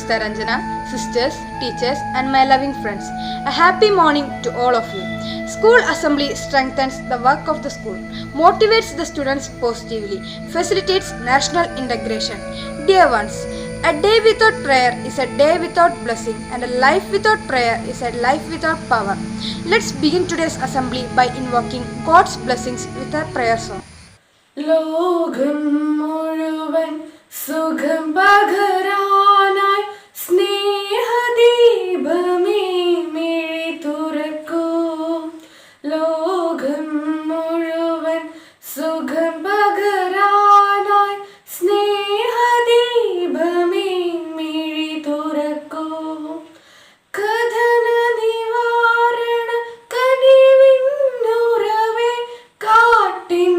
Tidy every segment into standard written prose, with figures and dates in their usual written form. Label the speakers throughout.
Speaker 1: Sister Ranjana, sisters, teachers, and my loving friends. A happy morning to all of you. School assembly strengthens the work of the school, motivates the students positively, facilitates national integration. Dear ones, a day without prayer is a day without blessing, and a life without prayer is a life without power. Let's begin today's assembly by invoking God's blessings with a prayer song.
Speaker 2: ലോകം മുഴുവൻ സുഖം പകരാനായി സ്നേഹദീപമേ മിഴി തുറക്കൂ. ലോകം മുഴുവൻ സുഖം പകരാനായി സ്നേഹദീപമേ മിഴി തുറക്കൂ. കഥന നിവാരണ കനിവിന്നുറവേ കാട്ടിൻ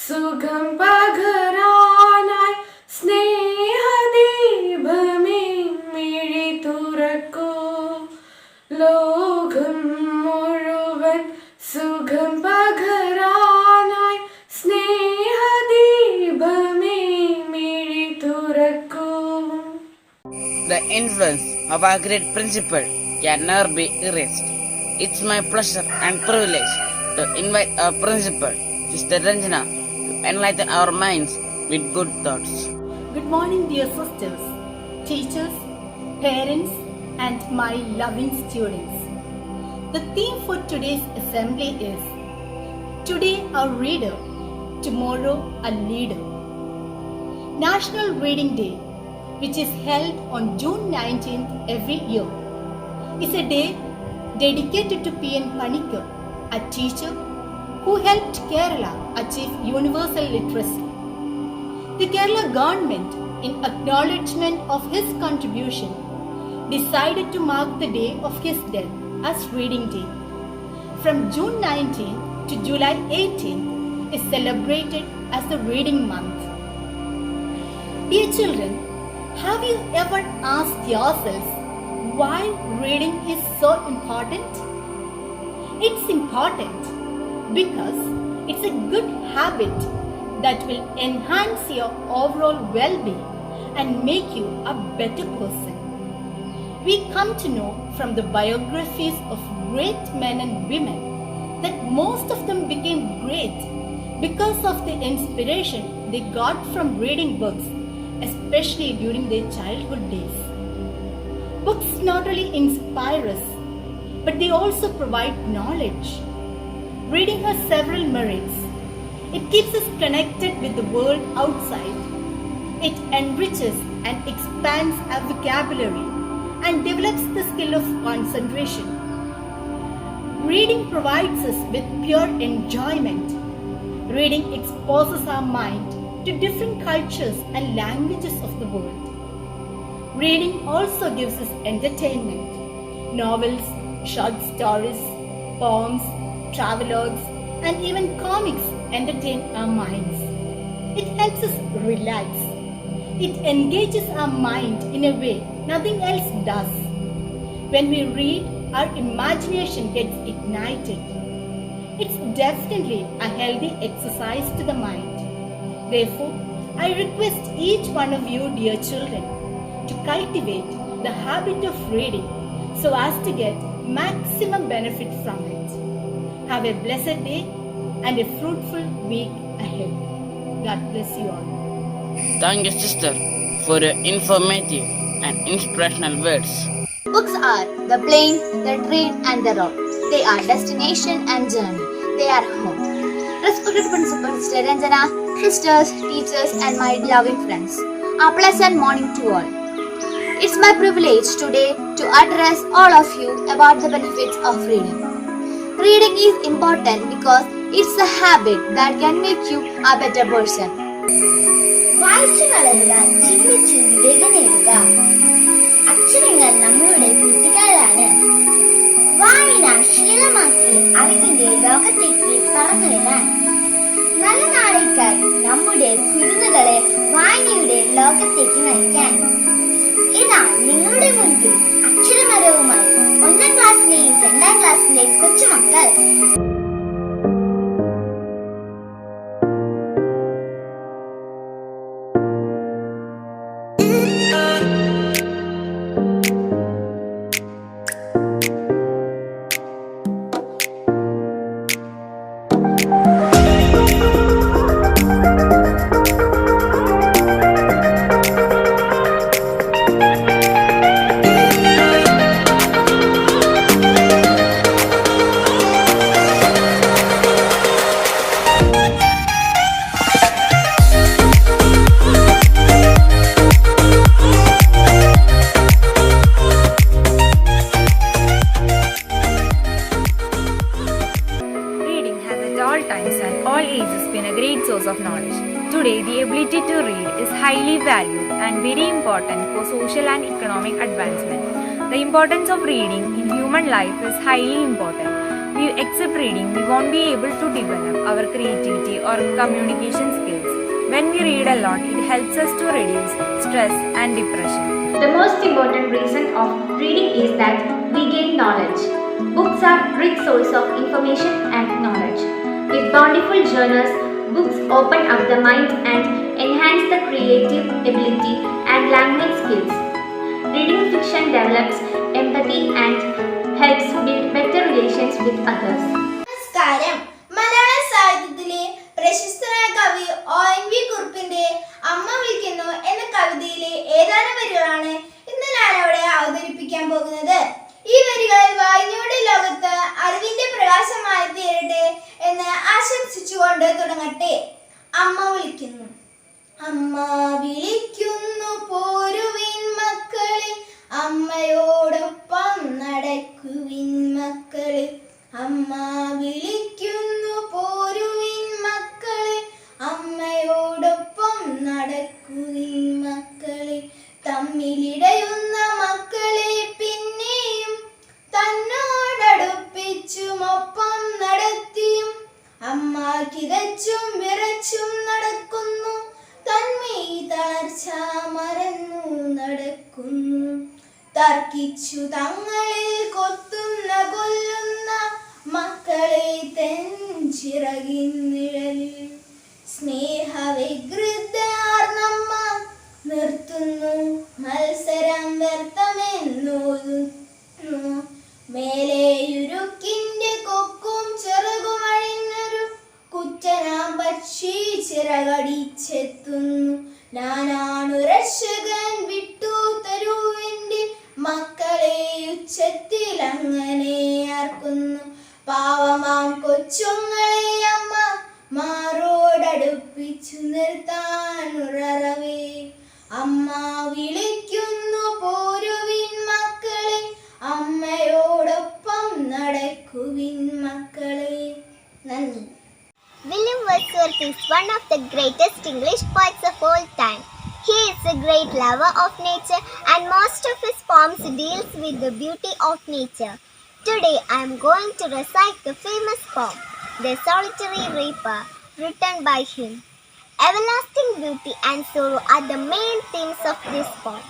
Speaker 2: സുഖം പകരാനായി സ്നേഹദീപമേ മിഴി തുറക്കൂ. ലോകം മുഴുവൻ സുഖം പകരാനായി സ്നേഹദീപമേ മിഴി തുറക്കൂ.
Speaker 3: The influence of our great principle can never be erased. It's my pleasure and privilege to invite our principal, Sister Ranjana, to enlighten our minds with good thoughts.
Speaker 4: Good morning, dear sisters, teachers, parents, and my loving students. The theme for today's assembly is Today a Reader, Tomorrow a Leader. National Reading Day, which is held on June 19th every year, is a day dedicated to P.N. Panikkar, a teacher who helped Kerala achieve universal literacy. The Kerala government, in acknowledgement of his contribution, decided to mark the day of his death as Reading Day. From June 19th to July 18th is celebrated as the Reading Month. Dear children, have you ever asked yourselves why reading is so important? It's important because it's a good habit that will enhance your overall well-being and make you a better person. We come to know from the biographies of great men and women that most of them became great because of the inspiration they got from reading books, especially during their childhood days. Books not only inspire us, but they also provide knowledge. Reading has several merits. It keeps us connected with the world outside. It enriches and expands our vocabulary and develops the skill of concentration. Reading provides us with pure enjoyment. Reading exposes our mind to different cultures and languages of the world. Reading also gives us entertainment. Novels, short stories, poems, travelogues, and even comics entertain our minds. It helps us relax. It engages our mind in a way nothing else does. When we read, our imagination gets ignited. It's definitely a healthy exercise to the mind. Therefore, I request each one of you, dear children, to cultivate the habit of reading so as to get maximum benefit from it. Have a blessed day and a fruitful week ahead. God bless you all.
Speaker 3: Thank you, sister, for your informative and inspirational words.
Speaker 5: Books are the plane, the train and the road. They are destination and journey. They are home. Respected Principal Sister Ranjana, sisters, teachers and my loving friends, a pleasant morning to all. It's my privilege today to address all of you about the benefits of reading. Reading is important because it's a habit that can make you a better person.
Speaker 6: വായിച്ചു വളരുക, ചിന്തിച്ച് വിവേകം നേടുക. അക്ഷരങ്ങൾ നമ്മളുടെ കൂട്ടുകാരാണ്. വായന ശീലമാക്കി അറിവിന്റെ ലോകത്തേക്ക് പറന്നു വരാൻ. നല്ല നാളേക്കായി നമ്മുടെ കുരുന്നുകളെ വായനയുടെ ലോകത്തേക്ക് നയിക്കാൻ. ഇതാ നിങ്ങളുടെ മുൻപിൽ അക്ഷരമരവുമായി 1ാം ക്ലാസ്സിലെയും 2ാം ക്ലാസ്സിലെയും കൊച്ചുമക്കൾ.
Speaker 7: science and all ages been a great source of knowledge. Today, the ability to read is highly valued and very important for social and economic advancement. The importance of reading in human life is highly important. Except reading, we won't be able to develop our creativity or communication skills. When we read a lot, it helps us to reduce stress and depression.
Speaker 8: The most important reason of reading is that we gain knowledge. Books are rich source of information and knowledge. With bountiful journals, books open up the mind and enhance the creative ability and language skills. Reading fiction develops empathy and helps build better relations with others.
Speaker 6: നമസ്കാരം. മലയാള സാഹിത്യത്തിലെ പ്രശസ്തനായ കവി ONV കുറുപ്പിന്റെ അമ്മ വിളിക്കുന്നു എന്ന കവിതയിലെ ഏതാനും വരികളാണ് ഇന്ന് ഞാൻ അവിടെ അവതരിപ്പിക്കാൻ പോകുന്നത്. ഈ വരികൾ വായനയുടെ ലോകത്ത് അറിവിന്റെ പ്രകാശമായി തീരട്ടെ എന്ന് ആശംസിച്ചുകൊണ്ട് തുടങ്ങട്ടെ. അമ്മ വിളിക്കുന്നു. അമ്മ വിളിക്കുന്നു പോരുവിൻ മക്കളെ, അമ്മയോടൊപ്പം നടക്കുവിൻ മക്കളെ. അമ്മ വിളിക്കുന്നു പോരുവിൻ മക്കളെ, അമ്മയോടൊപ്പം നടക്കുവിൻ മക്കളെ. തമ്മിലിടയുന്ന മക്കളെ പിന്നെയും തന്നോടടുപ്പിച്ചുമൊപ്പം നടത്തിയും അമ്മ കിതച്ചും വിറച്ചും നടക്കുന്നു, തന്മേ തളർച്ച മറന്നു നടക്കുന്നു. തർക്കിച്ചു തങ്ങളിൽ കൊല്ലുന്ന മക്കളെ തെഞ്ചിറകിൻ നിഴലിൽ സ്നേഹവികൃതയാർന്നമ്മ നിർത്തുന്നു, മത്സരം വ്യർത്ഥമെന്നോതുന്നു. മേലെയുരുക്കിന്റെ കൊക്കും ചെറുകുമഴിഞ്ഞൊരു കുറ്റനാം പക്ഷി ചിറകടിച്ചെത്തുന്നു. ഞാനാണു രക്ഷകൻ വിട്ടു തരൂവിന്റെ മക്കളെ ഉച്ചത്തിൽ അങ്ങനെ ആർക്കുന്നു. പാവമാം കൊച്ചുങ്ങളെ അമ്മ മാറോടടുപ്പിച്ചു നിർത്താനുറവേ. അമ്മ വിളിക്കുന്നു പോരുവിൻ മക്കളെ, അമ്മയോടൊപ്പം നടക്കുവിൻ മക്കളെ. നന്ദി.
Speaker 9: William Wordsworth is one of the greatest English poets of all time. He is a great lover of nature and most of his poems deals with the beauty of nature. Today I am going to recite the famous poem, The Solitary Reaper, written by him. Everlasting beauty and sorrow are the main themes of this poem.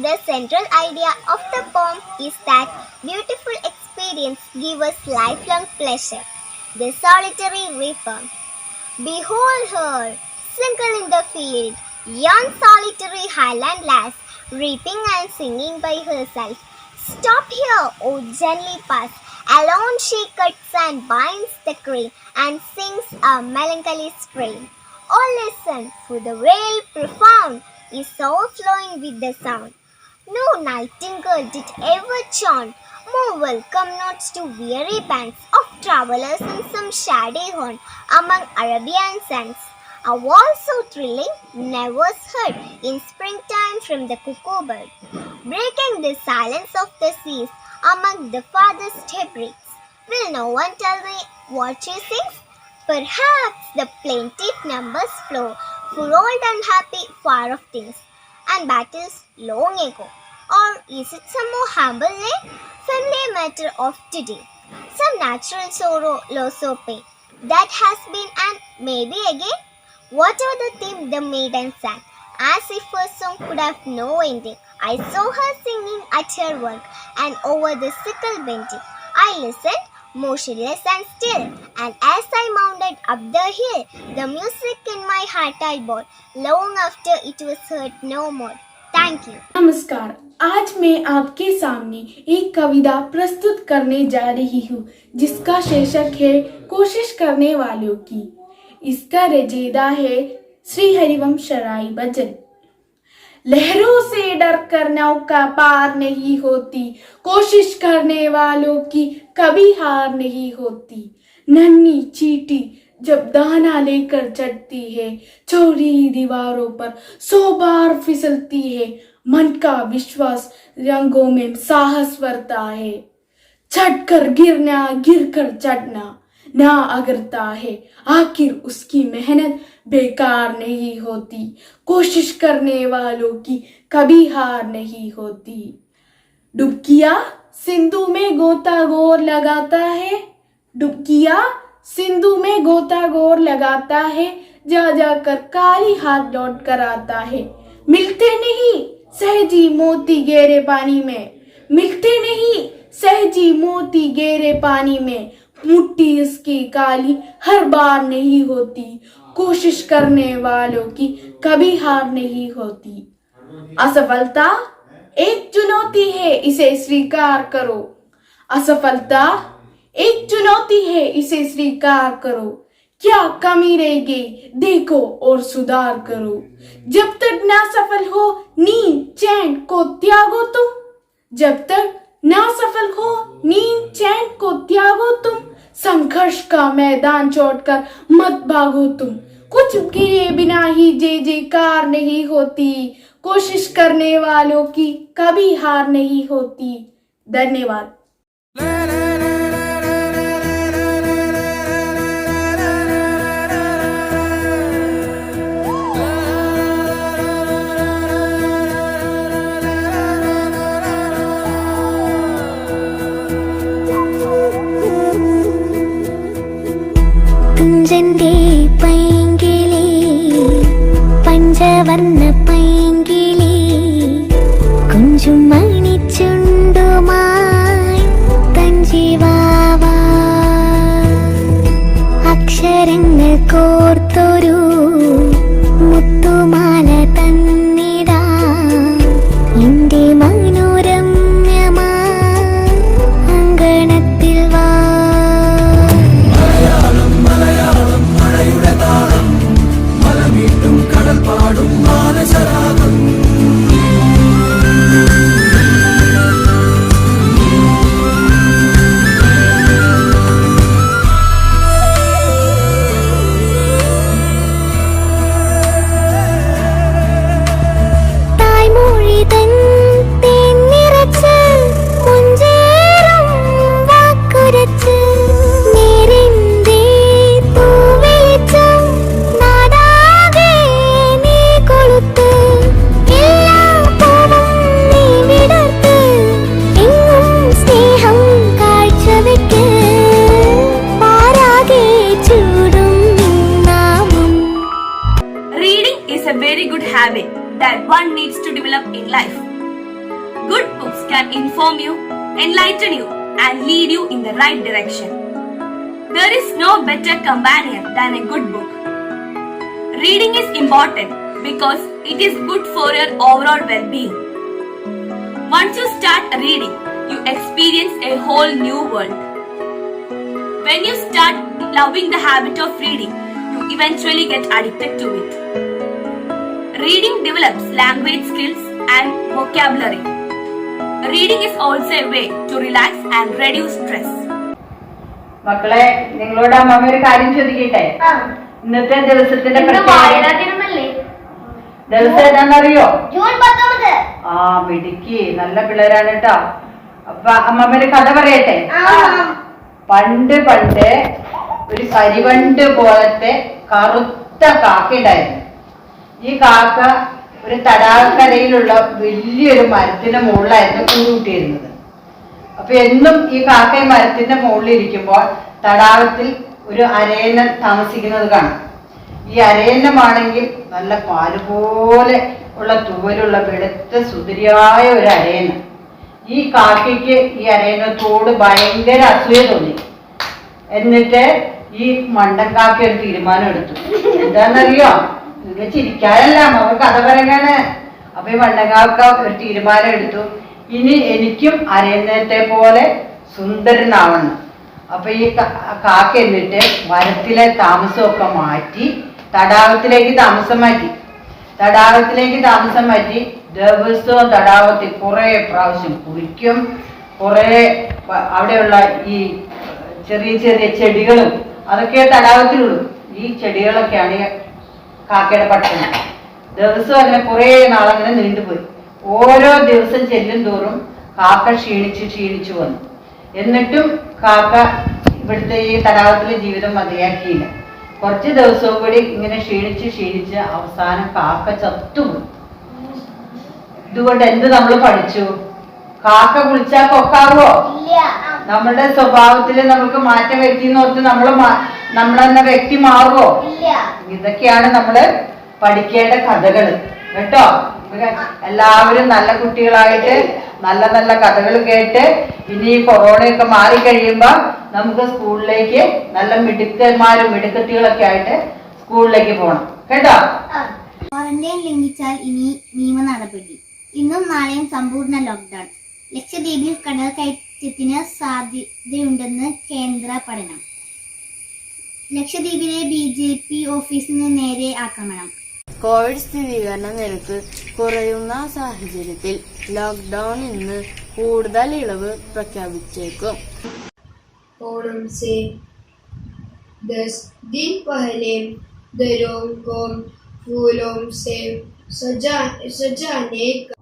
Speaker 9: The central idea of the poem is that beautiful experience gives us lifelong pleasure. The solitary reaper. Behold her, single in the field, yon solitary highland lass, reaping and singing by herself. Stop here, O gently pass. Alone she cuts and binds the grain and sings a melancholy strain. Oh, listen, for the vale profound is overflowing with the sound. No nightingale did ever chant more welcome notes to weary bands of travelers in some shady horn among Arabian sands. A waltz so thrilling never was heard in springtime from the cuckoo bird, breaking the silence of the seas among the farthest hebrides. Will no one tell me what she sings? Perhaps the plaintive numbers flow for old unhappy far off things and battles long ago. Or is it some more humble name, familiar matter of today? Some natural sorrow, loss or pain that has been and maybe again? Whatever the theme the maiden sang, as if her song could have no ending. I saw her singing at her work and over the sickle bending. I listened, motionless and still, and as I mounted up the hill, the music in my heart I bore, long after it was heard no more. Thank you.
Speaker 2: नमस्कार. आज मैं आपके सामने एक कविता प्रस्तुत करने जा रही हूँ जिसका शीर्षक है कोशिश करने वालों की. इसका रचयिता है श्री हरिवंश राय बच्चन. लहरों से डर कर नौका पार नहीं होती, कोशिश करने वालों की कभी हार नहीं होती. नन्ही चींटी जब दाना लेकर चढ़ती है, चौड़ी दीवारों पर 100 बार फिसलती है. मन का विश्वास रंगों में साहस भरता है. चढ़कर गिरना, गिर कर चढ़ना, ना अगरता है, आखिर उसकी मेहनत बेकार नहीं होती। कोशिश करने वालों की कभी हार नहीं होती। डुबकिया सिंधु में गोतागोर लगाता है, डुबकिया सिंधु में गोतागोर लगाता है, जा जाकर काली हाथ लौट कर आता है। मिलते नहीं सहजी मोती गहरे पानी में, मिलते नहीं सहजी मोती गहरे पानी में, मुट्ठी इसकी काली हर बार नहीं होती। कोशिश करने वालों की कभी हार नहीं होती। असफलता एक चुनौती है, इसे स्वीकार करो। असफलता एक चुनौती है, इसे स्वीकार करो। क्या कमी रह गई देखो और सुधार करो। जब तक ना सफल हो नींद चैन को त्यागो तुम, जब तक ना सफल हो नींद चैन को त्यागो तुम। संघर्ष का मैदान छोड़कर मत भागो तुम। कुछ किए बिना ही जय जयकार नहीं होती। कोशिश करने वालों की कभी हार नहीं होती। धन्यवाद।
Speaker 9: കുഞ്ചന്റെ പൈങ്കിളി പഞ്ചവർണ്ണ പൈങ്കിളി കുഞ്ചും മണിച്ചുണ്ടുമായി തഞ്ചിവാവാ അക്ഷരങ്ങൾ കോർത്തൊരു മുത്തുമാല തന്നിടാ എന്റെ മനോരമ്യമാ അങ്കണത്തിൽ വാ.
Speaker 10: That one needs to develop in life. Good books can inform you, enlighten you, and lead you in the right direction. There is no better companion than a good book. Reading is important because it is good for your overall well-being. Once you start reading, you experience a whole new world. When you start loving the habit of reading, you eventually get addicted to it. Reading develops language skills and vocabulary. Reading is also a way to relax and reduce stress.
Speaker 11: മക്കളെ, നിങ്ങളോട് അമ്മ ഒരു കാര്യം ചോദിക്കട്ടെ? ഇന്നത്തെ ദിവസത്തിന്റെ ദിവസം ഏതാണെന്നറിയോ?
Speaker 9: June 19.
Speaker 11: ആ, മിടുക്കി, നല്ല പിള്ളേരാണ് കേട്ടോ. അപ്പൊ അമ്മ ഒരു കഥ പറയട്ടെ? പണ്ട് ഒരു കരിവണ്ട് പോലത്തെ കറുത്ത കാക്ക ഉണ്ടായിരുന്നു. ഈ കാക്ക ഒരു തടാകക്കരയിലുള്ള വലിയൊരു മരത്തിന്റെ മുകളിലായിരുന്നു കൂട്ടുകൂട്ടിയിരുന്നത്. അപ്പൊ എന്നും ഈ കാക്ക ഈ മരത്തിന്റെ മുകളിൽ ഇരിക്കുമ്പോൾ തടാകത്തിൽ ഒരു അരയന്നം താമസിക്കുന്നത് കാണാം. ഈ അരയന്നമാണെങ്കിൽ നല്ല പാല് പോലെ ഉള്ള തൂവലുള്ള വെളുത്ത സുന്ദരിയായ ഒരു അരയന്നം. ഈ കാക്കയ്ക്ക് ഈ അരയന്നത്തോട് ഭയങ്കര അസൂയ തോന്നി. എന്നിട്ട് ഈ മണ്ടൻ കാക്ക ഒരു തീരുമാനം എടുത്തു. എന്താണെന്നറിയോ? നിങ്ങൾ ചിരിക്കാനല്ല, അവർ കഥ പറയാനാണ്. അപ്പൊ ഈ മണ്ടങ്കാക്ക ഒരു തീരുമാനം എടുത്തു, ഇനി എനിക്കും അരയന്നത്തെ പോലെ സുന്ദരനാവണം. അപ്പൊ ഈ കാക്ക എന്നിട്ട് മരത്തിലെ താമസമൊക്കെ മാറ്റി തടാകത്തിലേക്ക് താമസം മാറ്റി ദിവസവും തടാകത്തിൽ കുറെ പ്രാവശ്യം കുളിക്കും. കുറെ അവിടെയുള്ള ഈ ചെറിയ ചെറിയ ചെടികളും അതൊക്കെ തടാകത്തിലുള്ളൂ. ഈ ചെടികളൊക്കെയാണ് കാക്കയുടെ പട്ടണം. ദിവസം അങ്ങനെ കുറെ നാളങ്ങനെ നീണ്ടുപോയി. ഓരോ ദിവസം ചെല്ലും തോറും കാക്ക ക്ഷീണിച്ചു വന്നു. എന്നിട്ടും കാക്ക ഇവിടുത്തെ ഈ തടാകത്തിലെ ജീവിതം മതിയാക്കിയില്ല. കുറച്ച് ദിവസവും കൂടി ഇങ്ങനെ ക്ഷീണിച്ച് അവസാനം കാക്ക ചത്തുപോയി. ഇതുകൊണ്ട് എന്ത് നമ്മൾ പഠിച്ചു? കാക്ക കുളിച്ചാൽ കൊക്കാവോ? നമ്മളുടെ സ്വഭാവത്തിൽ നമുക്ക് മാറ്റം വരുത്തിയെന്നോർത്ത് നമ്മളെന്ന വ്യക്തി മാറുമോ? ഇതൊക്കെയാണ് നമ്മള് പഠിക്കേണ്ട കഥകൾ കേട്ടോ. എല്ലാവരും നല്ല കുട്ടികളായിട്ട് നല്ല നല്ല കഥകൾ കേട്ട് ഇനി ഈ കൊറോണയൊക്കെ മാറിക്കഴിയുമ്പോ നമുക്ക് സ്കൂളിലേക്ക് നല്ല മിടുക്കത്തികളൊക്കെ ആയിട്ട് സ്കൂളിലേക്ക് പോകണം കേട്ടോ.
Speaker 9: ക്വാറന്റൈൻ ലംഘിച്ചാൽ ഇനി നിയമ നടപടി. ഇന്നും നാളെയും സമ്പൂർണ്ണ ലോക്ക്ഡൌൺ. ലക്ഷദ്വീപിൽ കടൽ കയറ്റത്തിന് സാധ്യതയുണ്ടെന്ന് കേന്ദ്ര പഠനം. ലക്ഷദ്വീപിലെ BJP ഓഫീസിന് നേരെ ആക്രമണം.
Speaker 12: കോവിഡ് സ്ഥിരീകരണ നിരക്ക് കുറയുന്ന സാഹചര്യത്തിൽ ലോക്ക്ഡൌൺ ഇന്ന് കൂടുതൽ ഇളവ് പ്രഖ്യാപിച്ചേക്കും.
Speaker 6: ओणम से 10 दिन पहले घरों को फूलों से सजाने का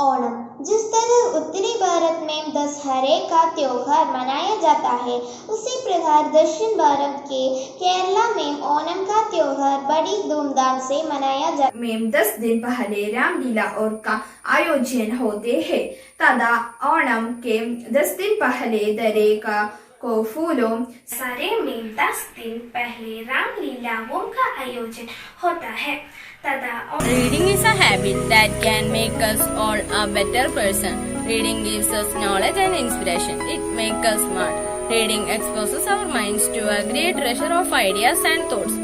Speaker 9: ओणम जिस तरह उत्तरी भारत में दशहरे का त्योहार मनाया जाता है, उसी प्रकार दक्षिण भारत के केरला में ओणम का त्योहार बड़ी धूमधाम से मनाया जाता है.
Speaker 2: में 10 दिन पहले रामलीला और का आयोजन होते हैं तथा ओणम के 10 दिन पहले दरेका को फूलों
Speaker 13: सारे में 10 दिन पहले रामलीलाओं का आयोजन होता है तथा
Speaker 12: Reading is a habit that can make us all a better person. Reading gives us knowledge and inspiration. It makes us smart. Reading exposes our minds to a great treasure of ideas and thoughts.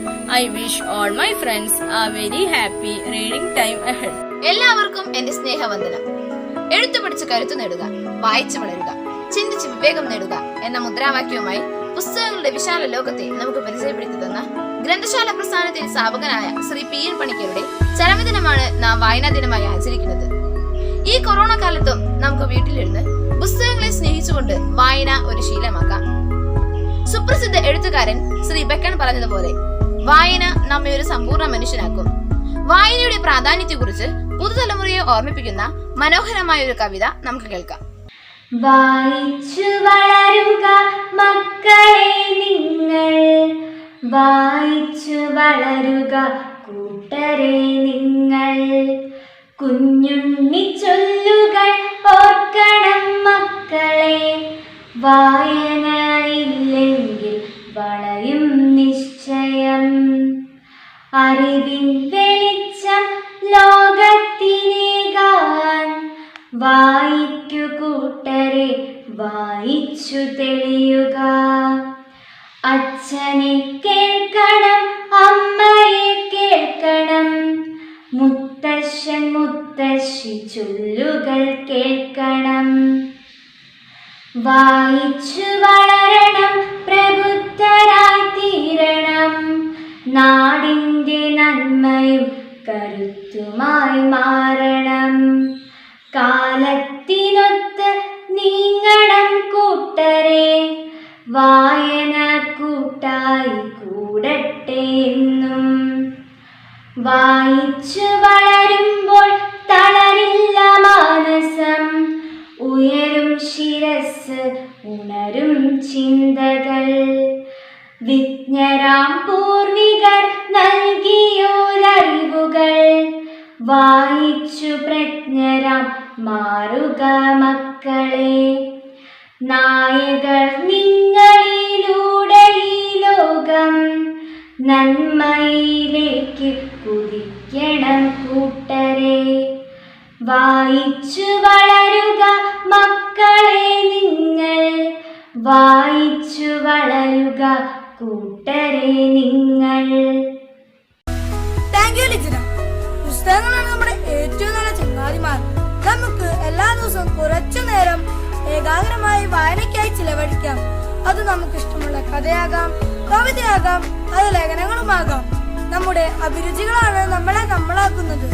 Speaker 12: I wish all my friends a very happy reading time ahead.
Speaker 5: എല്ലാവർക്കും എന്റെ സ്നേഹവന്ദനം. എഴുത്തു പഠിച്ച് കരുത്തു നേടുക, വായിച്ചു വളരുക, ചിന്തിച്ച് വിവേകം നേടുക എന്ന മുദ്രാവാക്യവുമായി പുസ്തകങ്ങളുടെ വിശാല ലോകത്തെ നമുക്ക് പരിചയപ്പെടുത്തി തന്ന ഗ്രന്ഥശാല പ്രസ്ഥാനത്തിന് സ്ഥാപകനായ ശ്രീ PN പണിക്കരുടെ ചരമദിനമാണ് നാം വായനാ ദിനമായി ആചരിക്കുന്നത്. ഈ കൊറോണ കാലത്തും നമുക്ക് വീട്ടിലിരുന്ന് പുസ്തകങ്ങളെ സ്നേഹിച്ചുകൊണ്ട് വായന ഒരു ശീലമാക്കാം. സുപ്രസിദ്ധ എഴുത്തുകാരൻ ശ്രീ ബക്കൺ പറഞ്ഞതുപോലെ വായന നമ്മെ ഒരു സമ്പൂർണ്ണ മനുഷ്യനാക്കും. വായനയുടെ പ്രാധാന്യത്തെക്കുറിച്ച് പുതുതലമുറയെ ഓർമ്മിപ്പിക്കുന്ന മനോഹരമായ ഒരു കവിത നമുക്ക് കേൾക്കാം.
Speaker 8: വായിച്ചു വളരുക മക്കളെ നിങ്ങൾ, വായിച്ചു വളരുക കൂട്ടരെ നിങ്ങൾ. കുഞ്ഞുണ്ണി ചൊല്ലുകൾ ഓർക്കണം മക്കളെ, വായനയില്ലെങ്കിൽ വളയും നിശ്ചയം. അറിവിൻ വെളിച്ചം ലോകത്തിനേകാൻ വായിക്കു കൂട്ടരെ, വായിച്ചു തെളിയുക. അച്ഛനെ കേൾക്കണം, അമ്മയെ കേൾക്കണം, മുത്തശ്ശൻ മുത്തശ്ശി ചൊല്ലുകൾ കേൾക്കണം. വായിച്ചു വളരണം, പ്രബുദ്ധരായി തീരണം, നാടിൻ്റെ നന്മയും കരുത്തുമായി മാറണം. കാലത്തിനൊത്ത് നീങ്ങണം കൂട്ടരെ, വായന കൂട്ടായി കൂടട്ടെ എന്നും. വായിച്ചു വളരുമ്പോൾ തളരില്ല മാനസം, ഉയരും ശിരസ് ഉണരും ചിന്തകൾ. വിജ്ഞരാം പൂർവികർ നൽകിയോരറിവുകൾ വായിച്ചു പ്രജ്ഞരാം മാറുക മക്കളെ. നായകർ നിങ്ങളിലൂടെ ഈ ലോകം നന്മയിലേക്ക് കുതിക്കണം കൂട്ടരെ. വായിച്ചു വളരുക മക്കളെ നിങ്ങൾ, വായിച്ചു വളരുക കൂട്ടരെ നിങ്ങൾ.
Speaker 1: Thank you Lijina. പുസ്തകങ്ങളാണ് നമ്മുടെ ഏറ്റവും നല്ല ചങ്ങാതിമാർ. നമുക്ക് എല്ലാ ദിവസവും കുറച്ചു നേരം ഏകാഗ്രമായി വായനയ്ക്കായി ചിലവഴിക്കാം. അത് നമുക്ക് ഇഷ്ടമുള്ള കഥയാകാം, കവിതയാകാം, അത് ലേഖനങ്ങളുമാകാം. നമ്മുടെ അഭിരുചികളാണ് നമ്മളെ നമ്മളാക്കുന്നത്.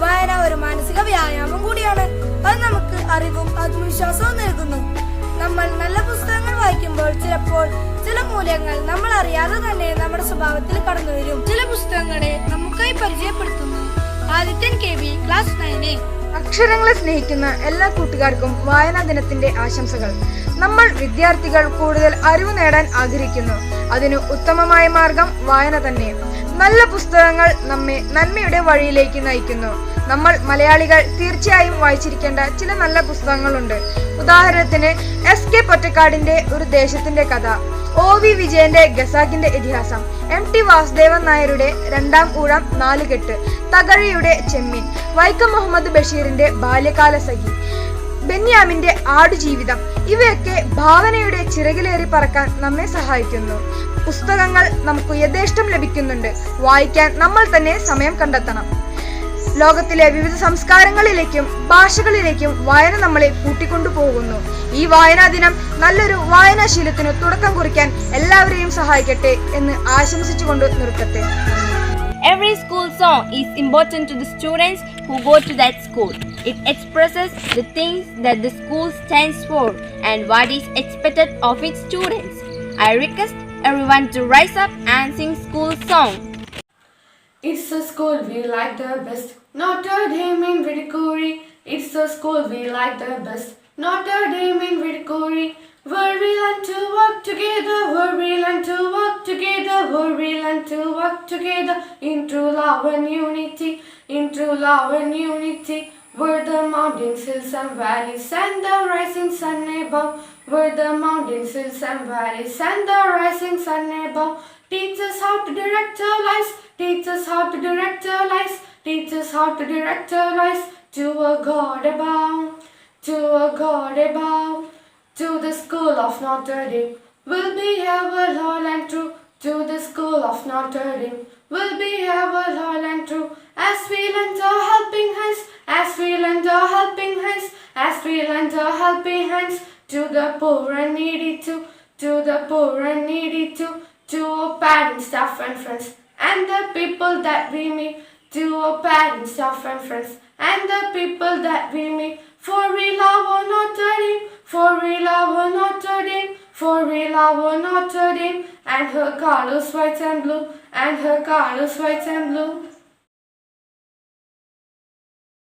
Speaker 1: വായന ഒരു മാനസിക വ്യായാമം കൂടിയാണ്. അത് നമുക്ക് അറിവും ആത്മവിശ്വാസവും നൽകുന്നു. നമ്മൾ നല്ല പുസ്തകങ്ങൾ വായിക്കുമ്പോൾ ചിലപ്പോൾ ചില മൂല്യങ്ങൾ നമ്മൾ അറിയാതെ തന്നെ നമ്മുടെ സ്വഭാവത്തിൽ കടന്നു വരും. ചില പുസ്തകങ്ങളെ നമുക്കായി പരിചയപ്പെടുത്തുന്നു ആദിത്യൻ KB, ക്ലാസ് 9. അക്ഷരങ്ങളെ സ്നേഹിക്കുന്ന എല്ലാ കൂട്ടുകാർക്കും വായനാ ദിനത്തിന്റെ ആശംസകൾ. നമ്മൾ വിദ്യാർത്ഥികൾ കൂടുതൽ അറിവ് നേടാൻ ആഗ്രഹിക്കുന്നു. അതിന് ഉത്തമമായ മാർഗം വായന തന്നെ. നല്ല പുസ്തകങ്ങൾ നമ്മെ നന്മയുടെ വഴിയിലേക്ക് നയിക്കുന്നു. നമ്മൾ മലയാളികൾ തീർച്ചയായും വായിച്ചിരിക്കേണ്ട ചില നല്ല പുസ്തകങ്ങളുണ്ട്. ഉദാഹരണത്തിന് SK പൊറ്റക്കാടിന്റെ ഒരു ദേശത്തിന്റെ കഥ, OV വിജയന്റെ ഖസാക്കിന്റെ ഇതിഹാസം, MT വാസുദേവൻ നായരുടെ രണ്ടാം ഊഴം നാലുകെട്ട്, തകഴിയുടെ ചെമ്മീൻ, വൈക്കം മുഹമ്മദ് ബഷീറിന്റെ ബാല്യകാല സഖി, ബെന്യാമിന്റെ ആടുജീവിതം. ഇവയൊക്കെ ഭാവനയുടെ ചിറകിലേറി പറക്കാൻ നമ്മെ സഹായിക്കുന്നു. പുസ്തകങ്ങൾ നമുക്ക് യഥേഷ്ടം ലഭിക്കുന്നുണ്ട്. വായിക്കാൻ നമ്മൾ തന്നെ സമയം കണ്ടെത്തണം. ലോകത്തിലെ വിവിധ സംസ്കാരങ്ങളിലേക്കും ഭാഷകളിലേക്കും വായന നമ്മളെ കൂട്ടിക്കൊണ്ടുപോകുന്നു. ഈ വായനാ ദിനം നല്ലൊരു വായനാശീലത്തിന് തുടക്കം കുറിക്കാൻ എല്ലാവരെയും സഹായിക്കട്ടെ എന്ന് ആശംസിച്ചുകൊണ്ട് നിർത്തട്ടെ.
Speaker 12: Every school song is important to the students who go to that school. It expresses the things that the school stands for and what is expected of its students. I request everyone to rise up and sing school song.
Speaker 2: It's a school we like the best, Notre Dame in Vidikuri. It's a school we like the best, Notre Dame in Vidikuri. Where we learn to work together, where we learn to work together, where we learn to work together in true love and unity, in true love and unity. Where the mountains, hills and valleys and the rising sun above, where the mountains, hills and valleys and the rising sun above. Teach us how to direct our lives, teach us how to direct our lives, teach us how to direct our lives to a God above, to a God above. To the school of Notre Dame will be ever loyal and true, to the school of Notre Dame will be ever loyal and true. As we lend our helping hands, as we lend our helping hands, as we lend our helping hands to the poor and needy too, to the poor and needy too, to our parents, staff and friends, and the people that we meet, to our parents, staff and friends, and the people that we meet. For we love our Notre Dame, for we love our Notre Dame, for we love our Notre Dame, and her colors white and blue, and her colors white and blue.